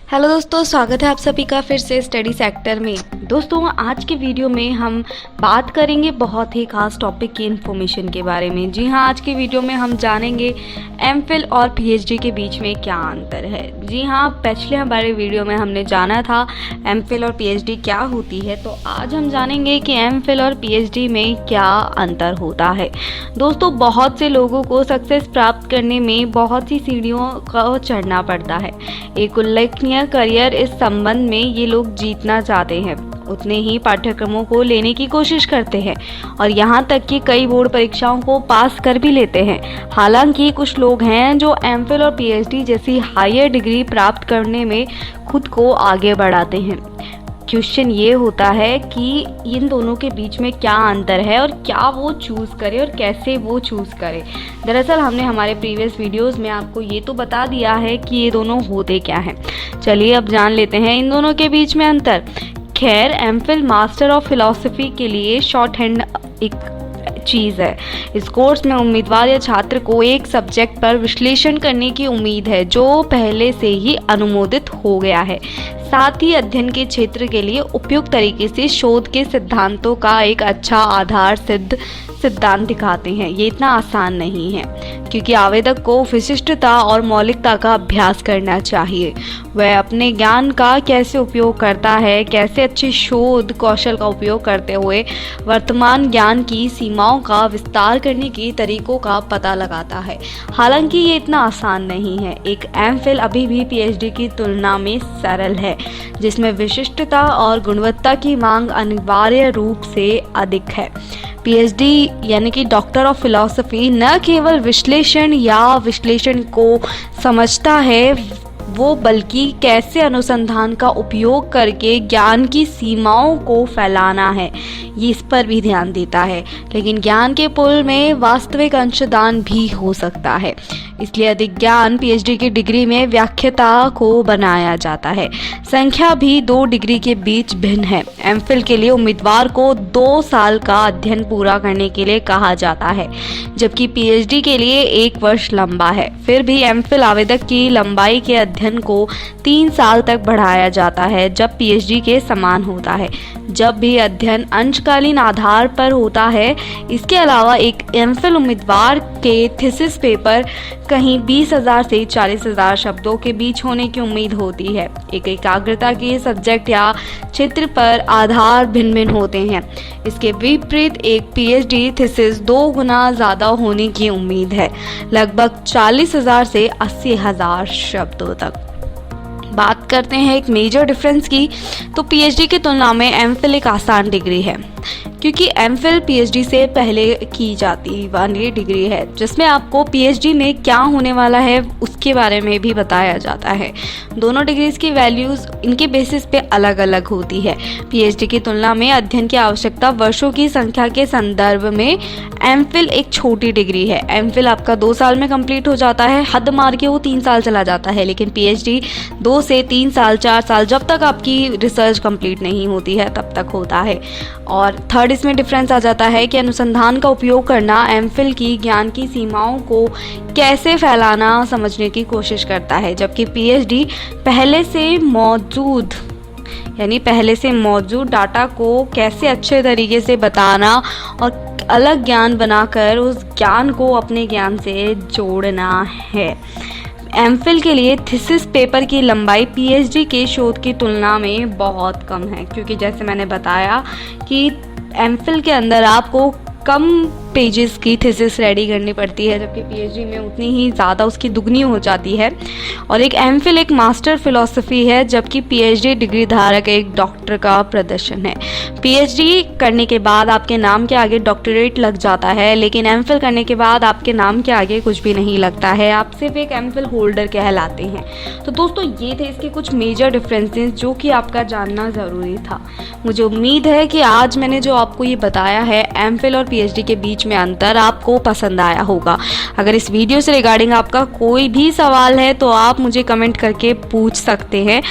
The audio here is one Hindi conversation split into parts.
हेलो दोस्तों, स्वागत है आप सभी का फिर से स्टडी सेक्टर में। दोस्तों, आज के वीडियो में हम बात करेंगे बहुत ही खास टॉपिक की इन्फॉर्मेशन के बारे में। जी हाँ, आज के वीडियो में हम जानेंगे एमफिल और पीएचडी के बीच में क्या अंतर है। जी हाँ, पिछले हमारे वीडियो में हमने जाना था एमफिल और पीएचडी क्या होती है, तो आज हम जानेंगे कि एमफिल और पीएचडी में क्या अंतर होता है। दोस्तों, बहुत से लोगों को सक्सेस प्राप्त करने में बहुत सी सीढ़ियों को चढ़ना पड़ता है। एक उल्लेखनीय करियर इस संबंध में ये लोग जीतना चाहते हैं, उतने ही पाठ्यक्रमों को लेने की कोशिश करते हैं और यहाँ तक कि कई बोर्ड परीक्षाओं को पास कर भी लेते हैं। हालांकि कुछ लोग हैं जो एमफिल और पीएचडी जैसी हायर डिग्री प्राप्त करने में खुद को आगे बढ़ाते हैं। क्वेश्चन ये होता है कि इन दोनों के बीच में क्या अंतर है और क्या वो चूज़ करे और कैसे वो चूज़ करे। दरअसल हमने हमारे प्रीवियस वीडियोस में आपको ये तो बता दिया है कि ये दोनों होते क्या हैं। चलिए अब जान लेते हैं इन दोनों के बीच में अंतर। खैर, एमफिल मास्टर ऑफ फिलॉसफी के लिए शॉर्ट हैंड एक चीज़ है। इस कोर्स में उम्मीदवार या छात्र को एक सब्जेक्ट पर विश्लेषण करने की उम्मीद है जो पहले से ही अनुमोदित हो गया है। साथ ही अध्ययन के क्षेत्र के लिए उपयुक्त तरीके से शोध के सिद्धांतों का एक अच्छा आधार सिद्ध सिद्धांत दिखाते हैं। ये इतना आसान नहीं है क्योंकि आवेदक को विशिष्टता और मौलिकता का अभ्यास करना चाहिए। वह अपने ज्ञान का कैसे उपयोग करता है, कैसे अच्छे शोध कौशल का उपयोग करते हुए वर्तमान ज्ञान की सीमाओं का विस्तार करने के तरीकों का पता लगाता है। हालांकि ये इतना आसान नहीं है। एक एमफिल अभी भी पीएचडी की तुलना में सरल है, जिसमें विशिष्टता और गुणवत्ता की मांग अनिवार्य रूप से अधिक है। पीएचडी यानी कि डॉक्टर ऑफ फिलॉसफी न केवल विश्लेषण को समझता है वो, बल्कि कैसे अनुसंधान का उपयोग करके ज्ञान की सीमाओं को फैलाना है, ये इस पर भी ध्यान देता है। लेकिन ज्ञान के पुल में वास्तविक अंशदान भी हो सकता है, इसलिए अधिक ज्ञान पीएचडी की डिग्री में व्याख्याता को बनाया जाता है। संख्या भी 2 डिग्री के बीच भिन्न है। एमफिल के लिए उम्मीदवार को 2 साल का अध्ययन पूरा करने के लिए कहा जाता है, जबकि पीएचडी के लिए 1 वर्ष लंबा है। फिर भी एमफिल आवेदक की लंबाई के अध्ययन को 3 साल तक बढ़ाया जाता है, जब पीएचडी के समान होता है, जब भी अध्ययन अंशकालीन आधार पर होता है। इसके अलावा एक एमफिल उम्मीदवार के थीसिस पेपर कहीं 20,000 से 40,000 शब्दों के बीच होने की उम्मीद होती है। एक एकाग्रता के सब्जेक्ट या क्षेत्र पर आधार भिन्न भिन्न होते हैं। इसके विपरीत एक पीएचडी थीसिस 2 गुना ज़्यादा होने की उम्मीद है, लगभग 40,000 से 80,000 शब्दों तक। बात करते हैं एक मेजर डिफरेंस की, तो पीएचडी की तुलना में एमफिल एक आसान डिग्री है क्योंकि एमफिल पीएचडी से पहले की जाती वाली डिग्री है, जिसमें आपको पीएचडी में क्या होने वाला है उसके बारे में भी बताया जाता है। दोनों डिग्रीज की वैल्यूज़ इनके बेसिस पे अलग अलग होती है। पीएचडी की तुलना में अध्ययन की आवश्यकता वर्षों की संख्या के संदर्भ में एमफिल एक छोटी डिग्री है। एमफिल आपका 2 साल में कंप्लीट हो जाता है, हद मार के वो 3 साल चला जाता है, लेकिन पीएचडी 2 से 3 साल 4 साल जब तक आपकी रिसर्च कंप्लीट नहीं होती है तब तक होता है। और थर्ड इसमें डिफरेंस आ जाता है कि अनुसंधान का उपयोग करना एमफिल की ज्ञान की सीमाओं को कैसे फैलाना समझने की कोशिश करता है, जबकि पीएचडी पहले से मौजूद डाटा को कैसे अच्छे तरीके से बताना और अलग ज्ञान बनाकर उस ज्ञान को अपने ज्ञान से जोड़ना है। एमफिल के लिए थीसिस पेपर की लंबाई पीएचडी के शोध की तुलना में बहुत कम है, क्योंकि जैसे मैंने बताया कि एमफिल के अंदर आपको कम पेजेस की थीसिस रेडी करनी पड़ती है, जबकि पीएचडी में उतनी ही ज़्यादा उसकी दुगनी हो जाती है। और एक एमफिल एक मास्टर फिलॉसफी है, जबकि पीएचडी डिग्री धारक एक डॉक्टर का प्रदर्शन है। पीएचडी करने के बाद आपके नाम के आगे डॉक्टरेट लग जाता है, लेकिन एमफिल करने के बाद आपके नाम के आगे कुछ भी नहीं लगता है, आप सिर्फ एक एमफिल होल्डर कहलाते हैं। तो दोस्तों, ये थे इसके कुछ मेजर डिफरेंसेस जो कि आपका जानना ज़रूरी था। मुझे उम्मीद है कि आज मैंने जो आपको ये बताया है एमफिल और पीएचडी के बीच में अंतर, आपको पसंद आया होगा। अगर इस वीडियो से रिगार्डिंग आपका कोई भी सवाल है तो आप मुझे कमेंट करके पूछ सकते हैं।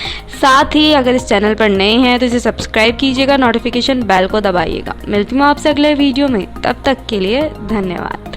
साथ ही अगर इस चैनल पर नए हैं तो इसे सब्सक्राइब कीजिएगा, नोटिफिकेशन बेल को दबाइएगा। मिलती हूँ आपसे अगले वीडियो में, तब तक के लिए धन्यवाद।